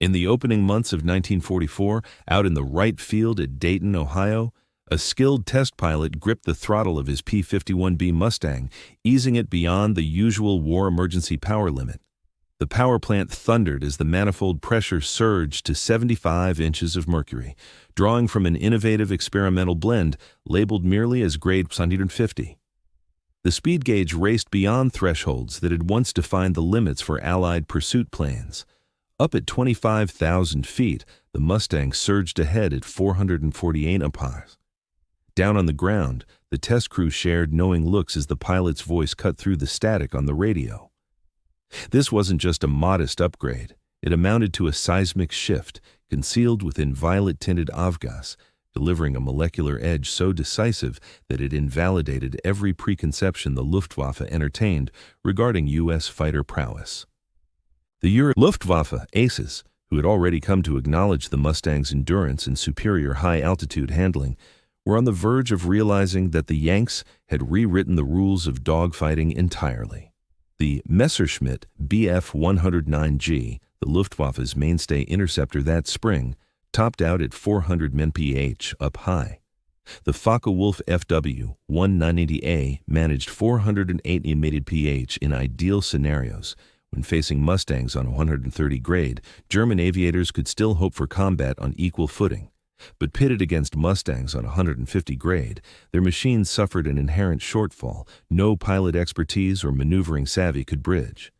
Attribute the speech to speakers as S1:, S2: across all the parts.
S1: In the opening months of 1944, out in the right field at Dayton, Ohio, a skilled test pilot gripped the throttle of his P-51B Mustang, easing it beyond the usual war emergency power limit. The power plant thundered as the manifold pressure surged to 75 inches of mercury, drawing from an innovative experimental blend labeled merely as grade 150. The speed gauge raced beyond thresholds that had once defined the limits for Allied pursuit planes. Up at 25,000 feet, the Mustang surged ahead at 448 mph. Down on the ground, the test crew shared knowing looks as the pilot's voice cut through the static on the radio. This wasn't just a modest upgrade. It amounted to a seismic shift, concealed within violet-tinted avgas, delivering a molecular edge so decisive that it invalidated every preconception the Luftwaffe entertained regarding U.S. fighter prowess. The Luftwaffe aces, who had already come to acknowledge the Mustang's endurance and superior high-altitude handling, were on the verge of realizing that the Yanks had rewritten the rules of dogfighting entirely. The Messerschmitt Bf-109G, the Luftwaffe's mainstay interceptor that spring, topped out at 400 mph up high. The Focke-Wulf FW-1980A managed 408 mph in ideal scenarios. When facing Mustangs on 130 grade, German aviators could still hope for combat on equal footing. But pitted against Mustangs on 150 grade, their machines suffered an inherent shortfall no pilot expertise or maneuvering savvy could bridge.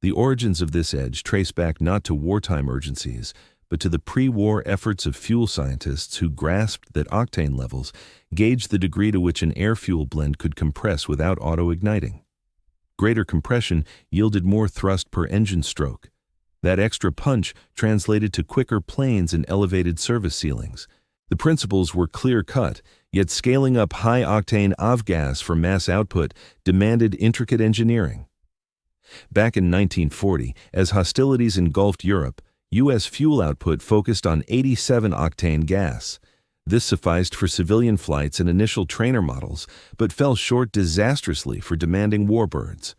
S1: The origins of this edge trace back not to wartime urgencies, but to the pre-war efforts of fuel scientists who grasped that octane levels gauged the degree to which an air-fuel blend could compress without auto-igniting. Greater compression yielded more thrust per engine stroke. That extra punch translated to quicker planes and elevated service ceilings. The principles were clear-cut, yet scaling up high-octane avgas for mass output demanded intricate engineering. Back in 1940, as hostilities engulfed Europe, U.S. fuel output focused on 87-octane gas. This sufficed for civilian flights and initial trainer models, but fell short disastrously for demanding warbirds.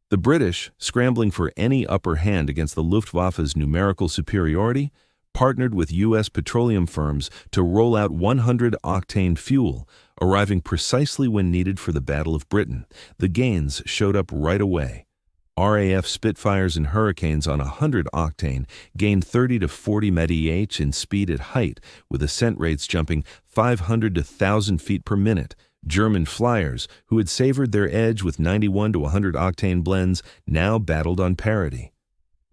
S1: The British, scrambling for any upper hand against the Luftwaffe's numerical superiority, partnered with U.S. petroleum firms to roll out 100-octane fuel, arriving precisely when needed for the Battle of Britain. The gains showed up right away. RAF Spitfires and Hurricanes on 100-octane gained 30 to 40 mph in speed at height, with ascent rates jumping 500 to 1,000 feet per minute. German flyers, who had savored their edge with 91 to 100-octane blends, now battled on parity.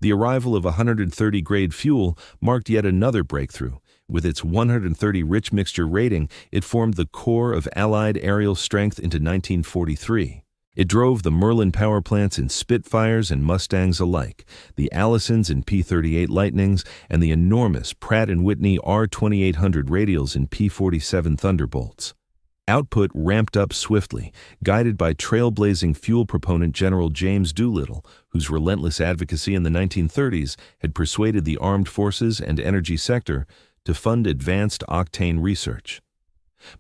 S1: The arrival of 130-grade fuel marked yet another breakthrough. With its 130 rich mixture rating, it formed the core of Allied aerial strength into 1943. It drove the Merlin power plants in Spitfires and Mustangs alike, the Allisons and P-38 Lightnings, and the enormous Pratt & Whitney R-2800 radials in P-47 Thunderbolts. Output ramped up swiftly, guided by trailblazing fuel proponent General James Doolittle, whose relentless advocacy in the 1930s had persuaded the armed forces and energy sector to fund advanced octane research.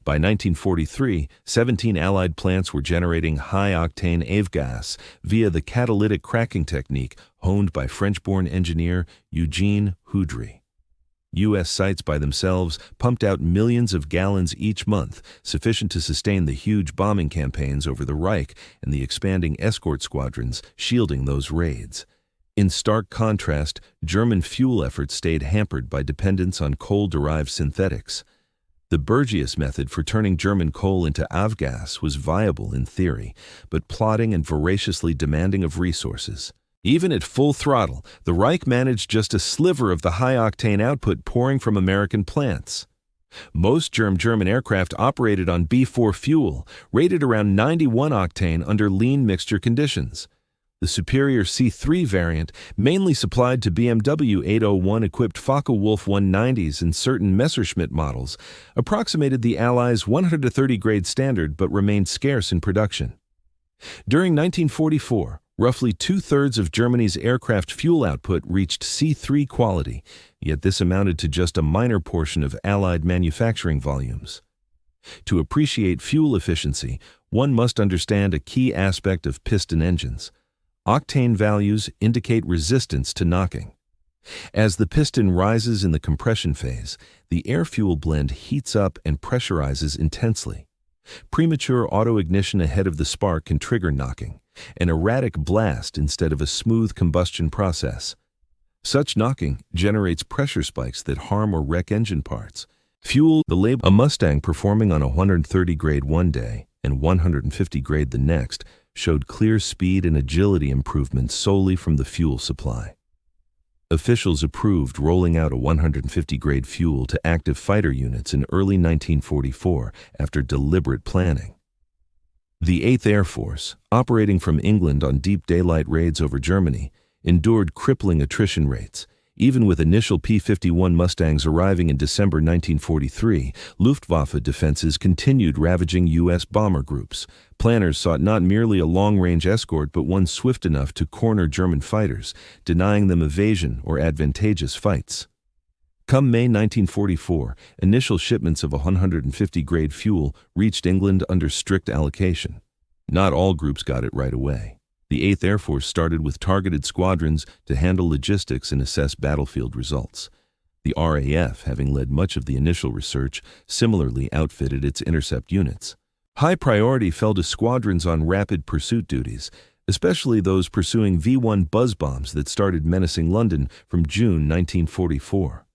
S1: By 1943, 17 Allied plants were generating high-octane avgas via the catalytic cracking technique honed by French-born engineer Eugene Houdry. U.S. sites by themselves pumped out millions of gallons each month, sufficient to sustain the huge bombing campaigns over the Reich and the expanding escort squadrons shielding those raids. In stark contrast, German fuel efforts stayed hampered by dependence on coal-derived synthetics. The Burgius method for turning German coal into avgas was viable in theory, but plodding and voraciously demanding of resources. Even at full throttle, the Reich managed just a sliver of the high-octane output pouring from American plants. Most German aircraft operated on B-4 fuel, rated around 91 octane under lean mixture conditions. The superior C-3 variant, mainly supplied to BMW 801-equipped Focke-Wulf 190s and certain Messerschmitt models, approximated the Allies' 130-grade standard but remained scarce in production. During 1944, roughly two-thirds of Germany's aircraft fuel output reached C-3 quality, yet this amounted to just a minor portion of Allied manufacturing volumes. To appreciate fuel efficiency, one must understand a key aspect of piston engines. Octane values indicate resistance to knocking. As the piston rises in the compression phase, the air-fuel blend heats up and pressurizes intensely. Premature auto-ignition ahead of the spark can trigger knocking, an erratic blast instead of a smooth combustion process. Such knocking generates pressure spikes that harm or wreck engine parts. A Mustang performing on a 130 grade one day and 150 grade the next showed clear speed and agility improvements solely from the fuel supply. Officials approved rolling out a 150 grade fuel to active fighter units in early 1944 after deliberate planning. The 8th Air Force, operating from England on deep daylight raids over Germany, endured crippling attrition rates. Even with initial P-51 Mustangs arriving in December 1943, Luftwaffe defenses continued ravaging U.S. bomber groups. Planners sought not merely a long-range escort but one swift enough to corner German fighters, denying them evasion or advantageous fights. Come May 1944, initial shipments of 150 grade fuel reached England under strict allocation. Not all groups got it right away. The 8th Air Force started with targeted squadrons to handle logistics and assess battlefield results. The RAF, having led much of the initial research, similarly outfitted its intercept units. High priority fell to squadrons on rapid pursuit duties, especially those pursuing V-1 buzz bombs that started menacing London from June 1944.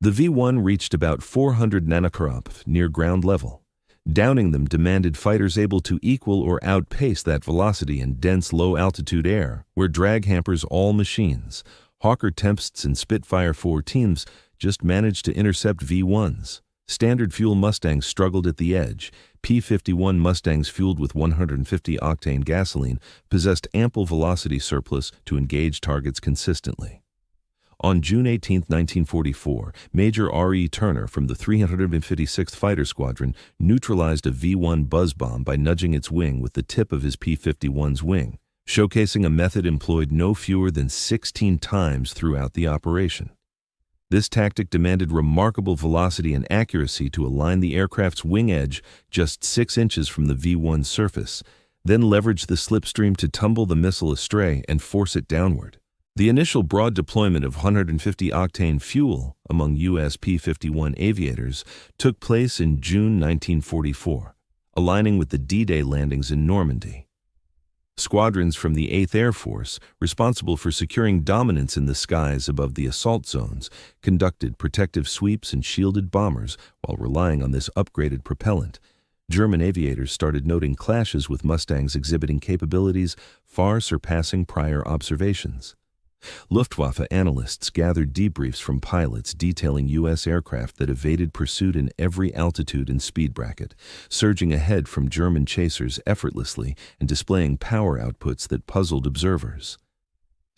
S1: The V-1 reached about 400 nanokilometers near ground level. Downing them demanded fighters able to equal or outpace that velocity in dense low-altitude air, where drag hampers all machines. Hawker Tempests and Spitfire 4 teams just managed to intercept V-1s. Standard fuel Mustangs struggled at the edge. P-51 Mustangs fueled with 150-octane gasoline possessed ample velocity surplus to engage targets consistently. On June 18, 1944, Major R.E. Turner from the 356th Fighter Squadron neutralized a V-1 buzz bomb by nudging its wing with the tip of his P-51's wing, showcasing a method employed no fewer than 16 times throughout the operation. This tactic demanded remarkable velocity and accuracy to align the aircraft's wing edge just 6 inches from the V-1's surface, then leverage the slipstream to tumble the missile astray and force it downward. The initial broad deployment of 150-octane fuel among U.S. P-51 aviators took place in June 1944, aligning with the D-Day landings in Normandy. Squadrons from the 8th Air Force, responsible for securing dominance in the skies above the assault zones, conducted protective sweeps and shielded bombers while relying on this upgraded propellant. German aviators started noting clashes with Mustangs exhibiting capabilities far surpassing prior observations. Luftwaffe analysts gathered debriefs from pilots detailing U.S. aircraft that evaded pursuit in every altitude and speed bracket, surging ahead from German chasers effortlessly and displaying power outputs that puzzled observers.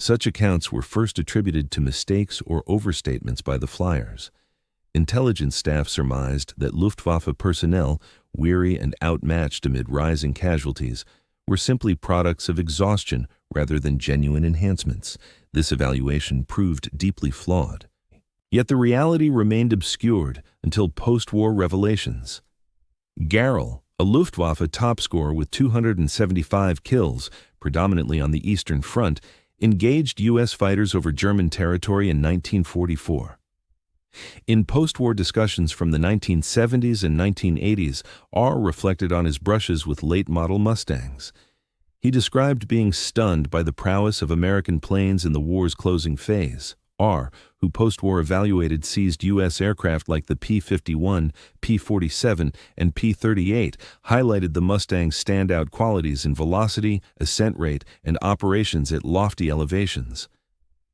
S1: Such accounts were first attributed to mistakes or overstatements by the flyers. Intelligence staff surmised that Luftwaffe personnel, weary and outmatched amid rising casualties, were simply products of exhaustion rather than genuine enhancements. This evaluation proved deeply flawed. Yet the reality remained obscured until post-war revelations. Garrel, a Luftwaffe top scorer with 275 kills, predominantly on the Eastern Front, engaged U.S. fighters over German territory in 1944. In post-war discussions from the 1970s and 1980s, R reflected on his brushes with late-model Mustangs. He described being stunned by the prowess of American planes in the war's closing phase. R, who post-war evaluated seized U.S. aircraft like the P-51, P-47, and P-38, highlighted the Mustang's standout qualities in velocity, ascent rate, and operations at lofty elevations.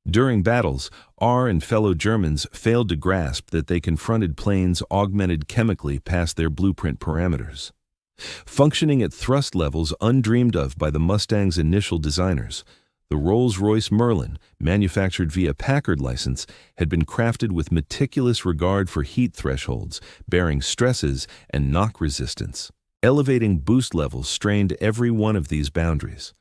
S1: During battles, R and fellow Germans failed to grasp that they confronted planes augmented chemically past their blueprint parameters. Functioning at thrust levels undreamed of by the Mustang's initial designers, the Rolls-Royce Merlin, manufactured via Packard license, had been crafted with meticulous regard for heat thresholds, bearing stresses, and knock resistance. Elevating boost levels strained every one of these boundaries.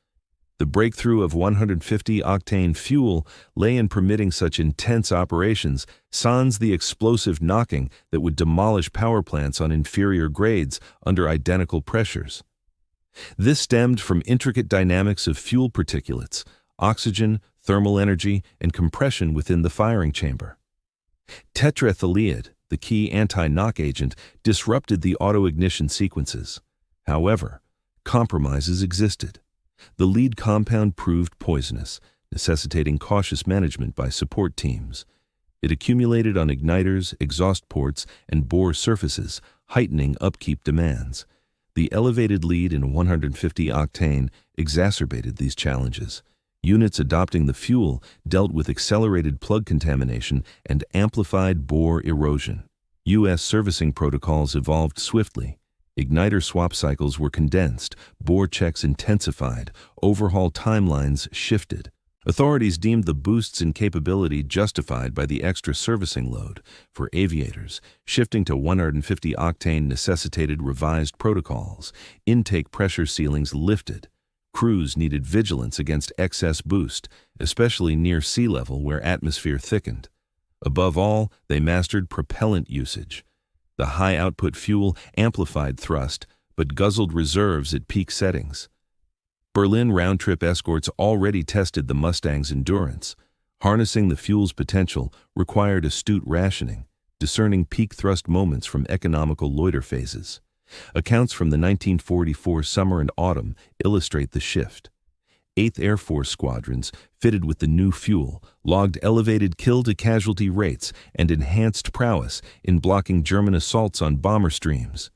S1: The breakthrough of 150-octane fuel lay in permitting such intense operations, sans the explosive knocking that would demolish power plants on inferior grades under identical pressures. This stemmed from intricate dynamics of fuel particulates, oxygen, thermal energy, and compression within the firing chamber. Tetraethyllead, the key anti-knock agent, disrupted the auto-ignition sequences. However, compromises existed. The lead compound proved poisonous, necessitating cautious management by support teams. It accumulated on igniters, exhaust ports, and bore surfaces, heightening upkeep demands. The elevated lead in 150 octane exacerbated these challenges. Units adopting the fuel dealt with accelerated plug contamination and amplified bore erosion. U.S. servicing protocols evolved swiftly. Igniter swap cycles were condensed, bore checks intensified, overhaul timelines shifted. Authorities deemed the boosts in capability justified by the extra servicing load. For aviators, shifting to 150 octane necessitated revised protocols. Intake pressure ceilings lifted. Crews needed vigilance against excess boost, especially near sea level where atmosphere thickened. Above all, they mastered propellant usage. The high-output fuel amplified thrust, but guzzled reserves at peak settings. Berlin round-trip escorts already tested the Mustang's endurance. Harnessing the fuel's potential required astute rationing, discerning peak thrust moments from economical loiter phases. Accounts from the 1944 summer and autumn illustrate the shift. 8th Air Force squadrons, fitted with the new fuel, logged elevated kill-to-casualty rates and enhanced prowess in blocking German assaults on bomber streams.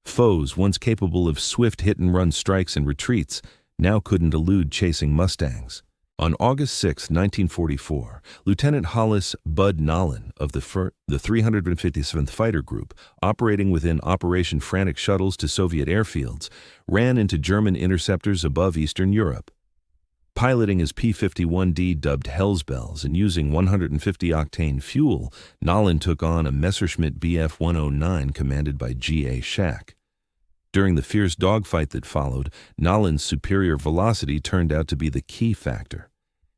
S1: Foes, once capable of swift hit-and-run strikes and retreats, now couldn't elude chasing Mustangs. On August 6, 1944, Lieutenant Hollis Bud Nolan of the 357th Fighter Group, operating within Operation Frantic shuttles to Soviet airfields, ran into German interceptors above Eastern Europe. Piloting his P-51D dubbed Hell's Bells and using 150-octane fuel, Nolan took on a Messerschmitt Bf 109 commanded by G.A. Schack. During the fierce dogfight that followed, Nolan's superior velocity turned out to be the key factor.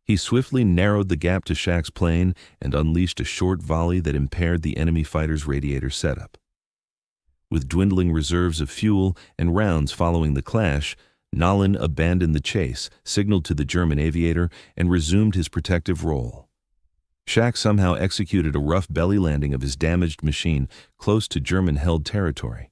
S1: He swiftly narrowed the gap to Schack's plane and unleashed a short volley that impaired the enemy fighter's radiator setup. With dwindling reserves of fuel and rounds following the clash, Nolan abandoned the chase, signaled to the German aviator, and resumed his protective role. Schack somehow executed a rough belly landing of his damaged machine close to German-held territory.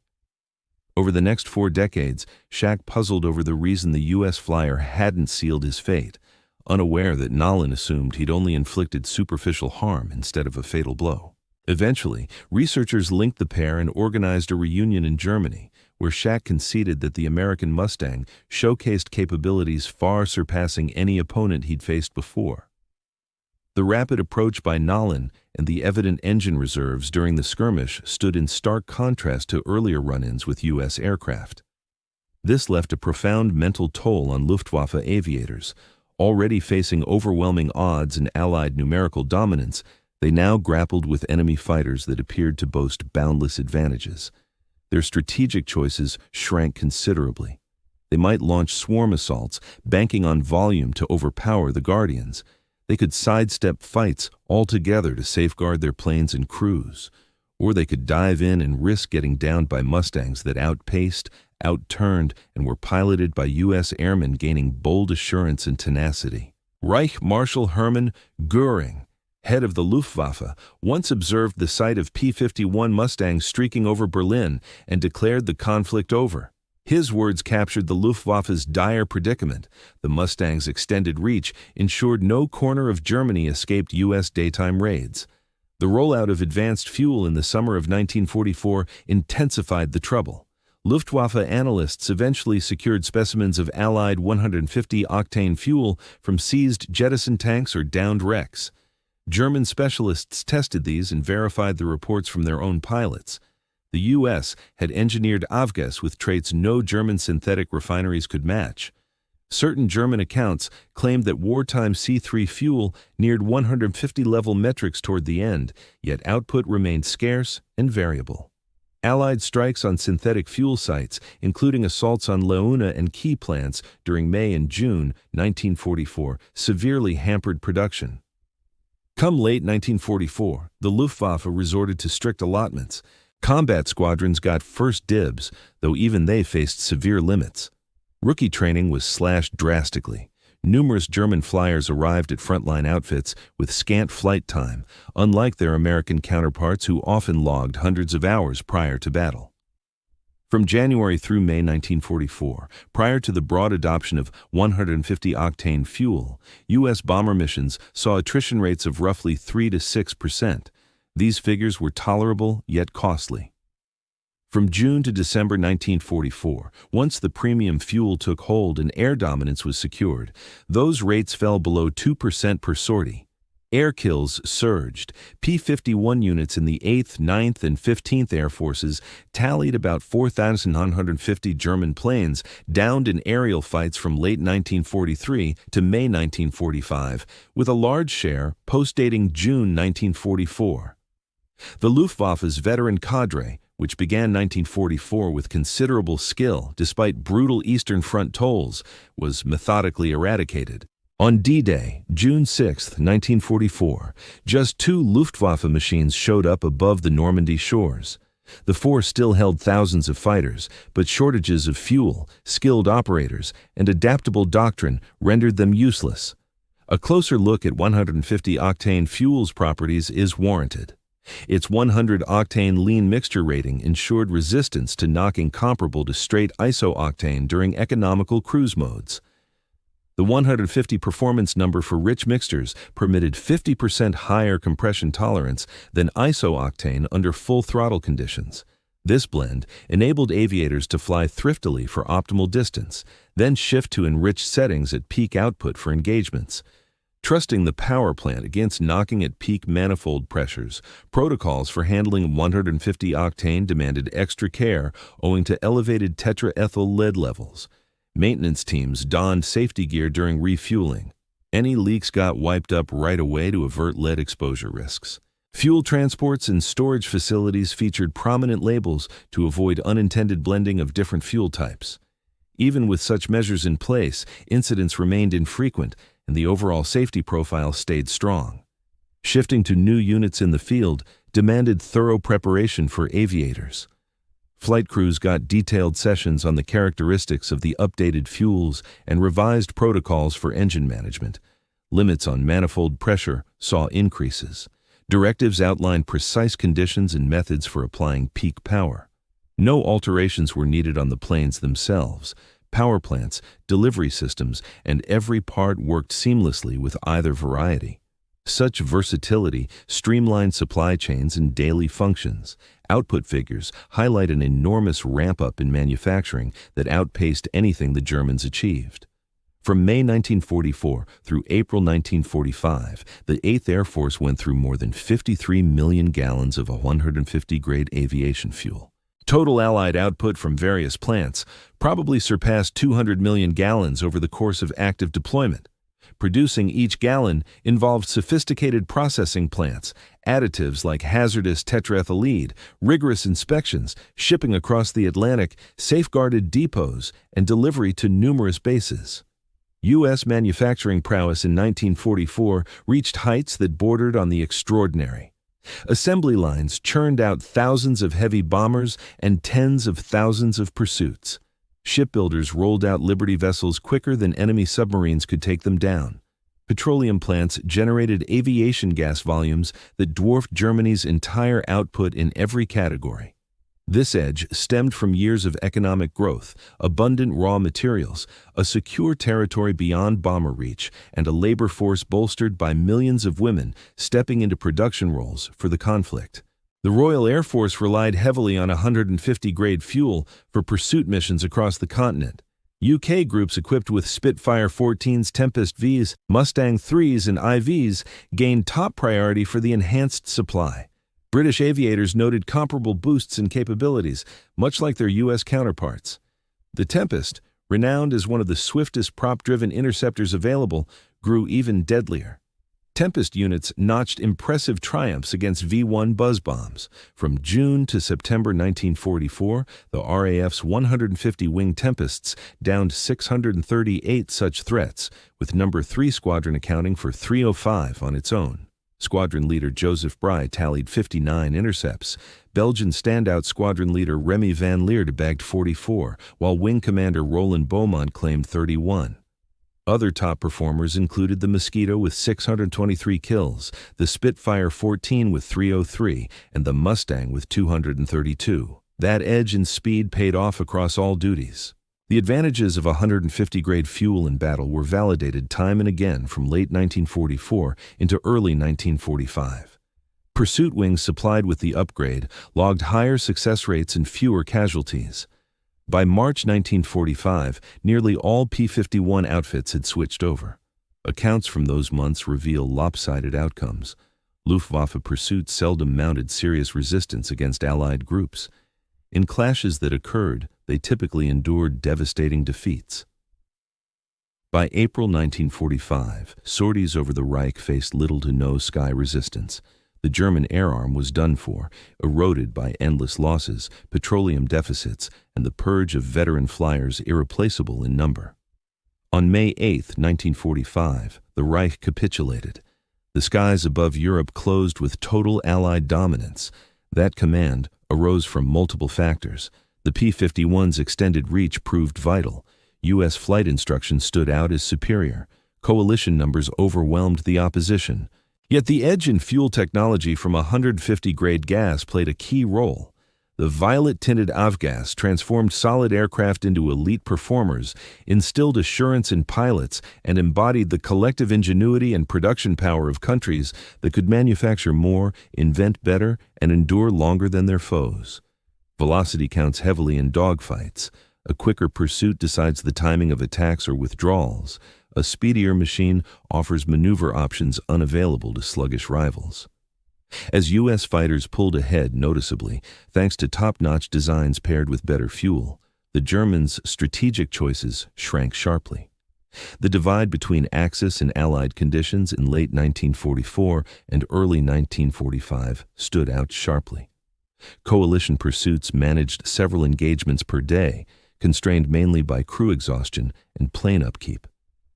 S1: Over the next 4 decades, Schack puzzled over the reason the U.S. flyer hadn't sealed his fate, unaware that Nolan assumed he'd only inflicted superficial harm instead of a fatal blow. Eventually, researchers linked the pair and organized a reunion in Germany, where Schack conceded that the American Mustang showcased capabilities far surpassing any opponent he'd faced before. The rapid approach by Nolan and the evident engine reserves during the skirmish stood in stark contrast to earlier run-ins with U.S. aircraft. This left a profound mental toll on Luftwaffe aviators. Already facing overwhelming odds and Allied numerical dominance, they now grappled with enemy fighters that appeared to boast boundless advantages. Their strategic choices shrank considerably. They might launch swarm assaults, banking on volume to overpower the Guardians. They could sidestep fights altogether to safeguard their planes and crews. Or they could dive in and risk getting downed by Mustangs that outpaced, outturned, and were piloted by U.S. airmen gaining bold assurance and tenacity. Reich Marshal Hermann Göring, head of the Luftwaffe, once observed the sight of P-51 Mustangs streaking over Berlin and declared the conflict over. His words captured the Luftwaffe's dire predicament. The Mustang's extended reach ensured no corner of Germany escaped U.S. daytime raids. The rollout of advanced fuel in the summer of 1944 intensified the trouble. Luftwaffe analysts eventually secured specimens of Allied 150-octane fuel from seized jettison tanks or downed wrecks. German specialists tested these and verified the reports from their own pilots. The U.S. had engineered avgas with traits no German synthetic refineries could match. Certain German accounts claimed that wartime C3 fuel neared 150-level metrics toward the end, yet output remained scarce and variable. Allied strikes on synthetic fuel sites, including assaults on Leuna and key plants during May and June 1944, severely hampered production. Come late 1944, the Luftwaffe resorted to strict allotments. Combat squadrons got first dibs, though even they faced severe limits. Rookie training was slashed drastically. Numerous German flyers arrived at frontline outfits with scant flight time, unlike their American counterparts who often logged hundreds of hours prior to battle. From January through May 1944, prior to the broad adoption of 150-octane fuel, U.S. bomber missions saw attrition rates of roughly 3 to 6%. These figures were tolerable yet costly. From June to December 1944, once the premium fuel took hold and air dominance was secured, those rates fell below 2% per sortie. Air kills surged. P-51 units in the 8th, 9th, and 15th Air Forces tallied about 4,950 German planes downed in aerial fights from late 1943 to May 1945, with a large share post-dating June 1944. The Luftwaffe's veteran cadre, which began 1944 with considerable skill despite brutal Eastern Front tolls, was methodically eradicated. On D-Day, June 6, 1944, just 2 Luftwaffe machines showed up above the Normandy shores. The force still held thousands of fighters, but shortages of fuel, skilled operators, and adaptable doctrine rendered them useless. A closer look at 150-octane fuel's properties is warranted. Its 100-octane lean mixture rating ensured resistance to knocking comparable to straight iso-octane during economical cruise modes. The 150 performance number for rich mixtures permitted 50% higher compression tolerance than iso-octane under full throttle conditions. This blend enabled aviators to fly thriftily for optimal distance, then shift to enriched settings at peak output for engagements. Trusting the power plant against knocking at peak manifold pressures, protocols for handling 150-octane demanded extra care owing to elevated tetraethyl lead levels. Maintenance teams donned safety gear during refueling. Any leaks got wiped up right away to avert lead exposure risks. Fuel transports and storage facilities featured prominent labels to avoid unintended blending of different fuel types. Even with such measures in place, incidents remained infrequent and the overall safety profile stayed strong. Shifting to new units in the field demanded thorough preparation for aviators. Flight crews got detailed sessions on the characteristics of the updated fuels and revised protocols for engine management. Limits on manifold pressure saw increases. Directives outlined precise conditions and methods for applying peak power. No alterations were needed on the planes themselves. Power plants, delivery systems, and every part worked seamlessly with either variety. Such versatility streamlined supply chains and daily functions. Output figures highlight an enormous ramp-up in manufacturing that outpaced anything the Germans achieved. From May 1944 through April 1945, the 8th Air Force went through more than 53 million gallons of 150-grade aviation fuel. Total Allied output from various plants probably surpassed 200 million gallons over the course of active deployment. Producing each gallon involved sophisticated processing plants, additives like hazardous tetraethyllead, rigorous inspections, shipping across the Atlantic, safeguarded depots, and delivery to numerous bases. U.S. manufacturing prowess in 1944 reached heights that bordered on the extraordinary. Assembly lines churned out thousands of heavy bombers and tens of thousands of pursuits. Shipbuilders rolled out Liberty vessels quicker than enemy submarines could take them down. Petroleum plants generated aviation gas volumes that dwarfed Germany's entire output in every category. This edge stemmed from years of economic growth, abundant raw materials, a secure territory beyond bomber reach, and a labor force bolstered by millions of women stepping into production roles for the conflict. The Royal Air Force relied heavily on 150-grade fuel for pursuit missions across the continent. UK groups equipped with Spitfire 14s, Tempest Vs, Mustang 3s, and IVs gained top priority for the enhanced supply. British aviators noted comparable boosts in capabilities, much like their U.S. counterparts. The Tempest, renowned as one of the swiftest prop-driven interceptors available, grew even deadlier. Tempest units notched impressive triumphs against V-1 buzz bombs. From June to September 1944, the RAF's 150 wing Tempests downed 638 such threats, with No. 3 Squadron accounting for 305 on its own. Squadron leader Joseph Bry tallied 59 intercepts. Belgian standout squadron leader Remy van Leerde bagged 44, while wing commander Roland Beaumont claimed 31. Other top performers included the Mosquito with 623 kills, the Spitfire 14 with 303, and the Mustang with 232. That edge and speed paid off across all duties. The advantages of 150-grade fuel in battle were validated time and again from late 1944 into early 1945. Pursuit wings supplied with the upgrade logged higher success rates and fewer casualties. By March 1945, nearly all P-51 outfits had switched over. Accounts from those months reveal lopsided outcomes. Luftwaffe pursuits seldom mounted serious resistance against Allied groups. In clashes that occurred, they typically endured devastating defeats. By April 1945, sorties over the Reich faced little to no sky resistance. The German air arm was done for, eroded by endless losses, petroleum deficits, and the purge of veteran flyers irreplaceable in number. On May 8, 1945, the Reich capitulated. The skies above Europe closed with total Allied dominance. That command arose from multiple factors. The P-51's extended reach proved vital. U.S. flight instructions stood out as superior. Coalition numbers overwhelmed the opposition. Yet the edge in fuel technology from 150-grade gas played a key role. The violet-tinted avgas transformed solid aircraft into elite performers, instilled assurance in pilots, and embodied the collective ingenuity and production power of countries that could manufacture more, invent better, and endure longer than their foes. Velocity counts heavily in dogfights. A quicker pursuit decides the timing of attacks or withdrawals. A speedier machine offers maneuver options unavailable to sluggish rivals. As U.S. fighters pulled ahead noticeably, thanks to top-notch designs paired with better fuel, the Germans' strategic choices shrank sharply. The divide between Axis and Allied conditions in late 1944 and early 1945 stood out sharply. Coalition pursuits managed several engagements per day, constrained mainly by crew exhaustion and plane upkeep.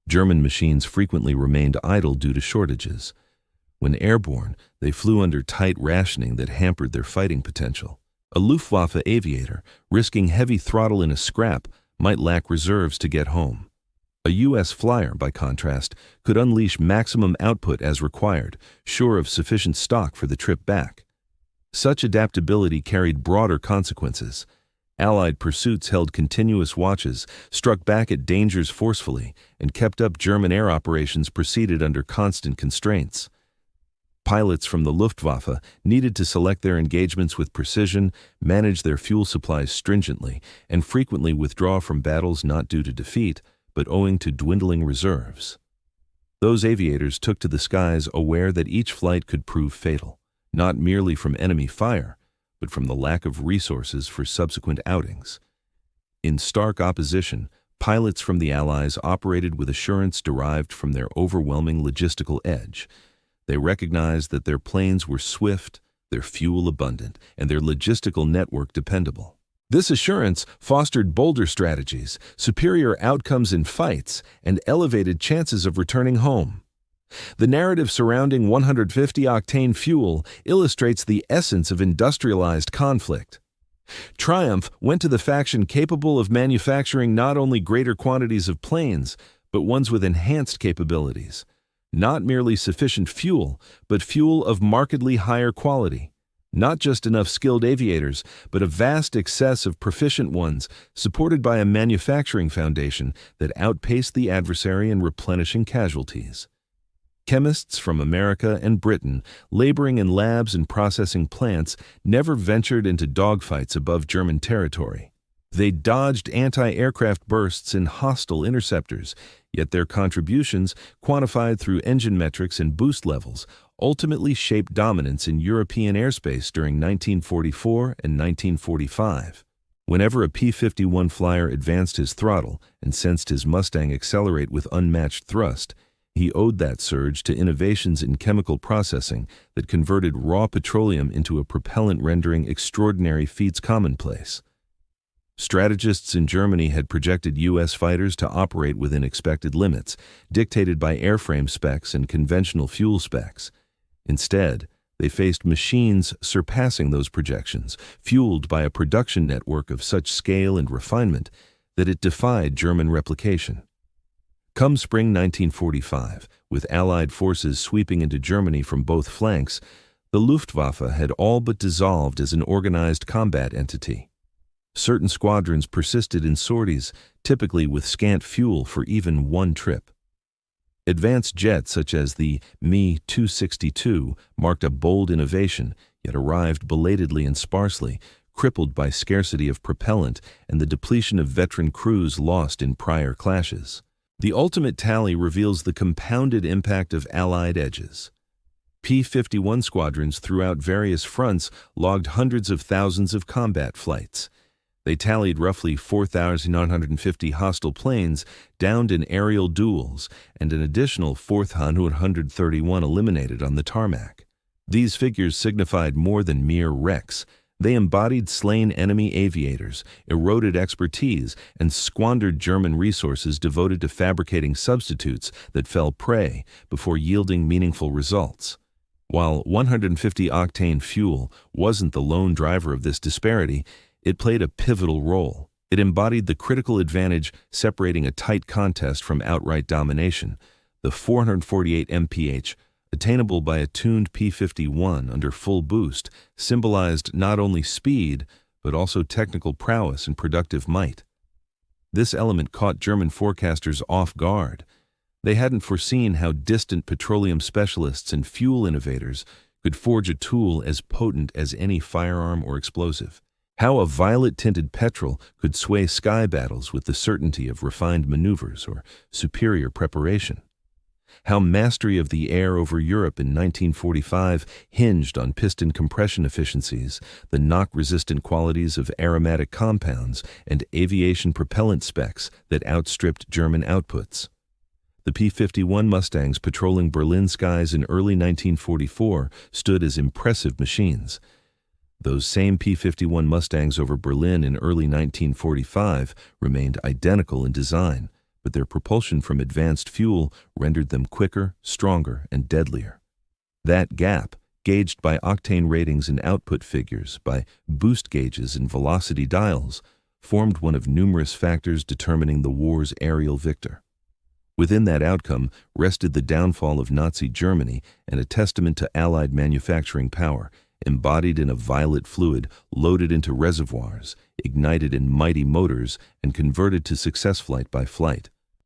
S1: German machines frequently remained idle due to shortages. When airborne, they flew under tight rationing that hampered their fighting potential. A Luftwaffe aviator, risking heavy throttle in a scrap, might lack reserves to get home. A U.S. flyer, by contrast, could unleash maximum output as required, sure of sufficient stock for the trip back. Such adaptability carried broader consequences. Allied pursuits held continuous watches, struck back at dangers forcefully, and kept up German air operations proceeded under constant constraints. Pilots from the Luftwaffe needed to select their engagements with precision, manage their fuel supplies stringently, and frequently withdraw from battles not due to defeat, but owing to dwindling reserves. Those aviators took to the skies aware that each flight could prove fatal, not merely from enemy fire, but from the lack of resources for subsequent outings. In stark opposition, pilots from the Allies operated with assurance derived from their overwhelming logistical edge. They recognized that their planes were swift, their fuel abundant, and their logistical network dependable. This assurance fostered bolder strategies, superior outcomes in fights, and elevated chances of returning home. The narrative surrounding 150-octane fuel illustrates the essence of industrialized conflict. Triumph went to the faction capable of manufacturing not only greater quantities of planes, but ones with enhanced capabilities. Not merely sufficient fuel, but fuel of markedly higher quality. Not just enough skilled aviators, but a vast excess of proficient ones, supported by a manufacturing foundation that outpaced the adversary in replenishing casualties. Chemists from America and Britain, laboring in labs and processing plants, never ventured into dogfights above German territory. They dodged anti-aircraft bursts in hostile interceptors, yet their contributions, quantified through engine metrics and boost levels, ultimately shaped dominance in European airspace during 1944 and 1945. Whenever a P-51 flyer advanced his throttle and sensed his Mustang accelerate with unmatched thrust, he owed that surge to innovations in chemical processing that converted raw petroleum into a propellant rendering extraordinary feats commonplace. Strategists in Germany had projected U.S. fighters to operate within expected limits, dictated by airframe specs and conventional fuel specs. Instead, they faced machines surpassing those projections, fueled by a production network of such scale and refinement that it defied German replication. Come spring 1945, with Allied forces sweeping into Germany from both flanks, the Luftwaffe had all but dissolved as an organized combat entity. Certain squadrons persisted in sorties, typically with scant fuel for even one trip. Advanced jets such as the Me-262 marked a bold innovation, yet arrived belatedly and sparsely, crippled by scarcity of propellant and the depletion of veteran crews lost in prior clashes. The ultimate tally reveals the compounded impact of Allied edges. P-51 squadrons throughout various fronts logged hundreds of thousands of combat flights. They tallied roughly 4,950 hostile planes downed in aerial duels and an additional 4,131 eliminated on the tarmac. These figures signified more than mere wrecks. They embodied slain enemy aviators, eroded expertise, and squandered German resources devoted to fabricating substitutes that fell prey before yielding meaningful results. While 150-octane fuel wasn't the lone driver of this disparity, it played a pivotal role. It embodied the critical advantage separating a tight contest from outright domination. The 448 mph, attainable by a tuned P-51 under full boost, symbolized not only speed, but also technical prowess and productive might. This element caught German forecasters off guard. They hadn't foreseen how distant petroleum specialists and fuel innovators could forge a tool as potent as any firearm or explosive. How a violet-tinted petrol could sway sky battles with the certainty of refined maneuvers or superior preparation. How mastery of the air over Europe in 1945 hinged on piston compression efficiencies, the knock-resistant qualities of aromatic compounds, and aviation propellant specs that outstripped German outputs. The P-51 Mustangs patrolling Berlin skies in early 1944 stood as impressive machines. Those same P-51 Mustangs over Berlin in early 1945 remained identical in design, but their propulsion from advanced fuel rendered them quicker, stronger, and deadlier. That gap, gauged by octane ratings and output figures, by boost gauges and velocity dials, formed one of numerous factors determining the war's aerial victor. Within that outcome rested the downfall of Nazi Germany and a testament to Allied manufacturing power, embodied in a violet fluid loaded into reservoirs, ignited in mighty motors, and converted to success flight by flight.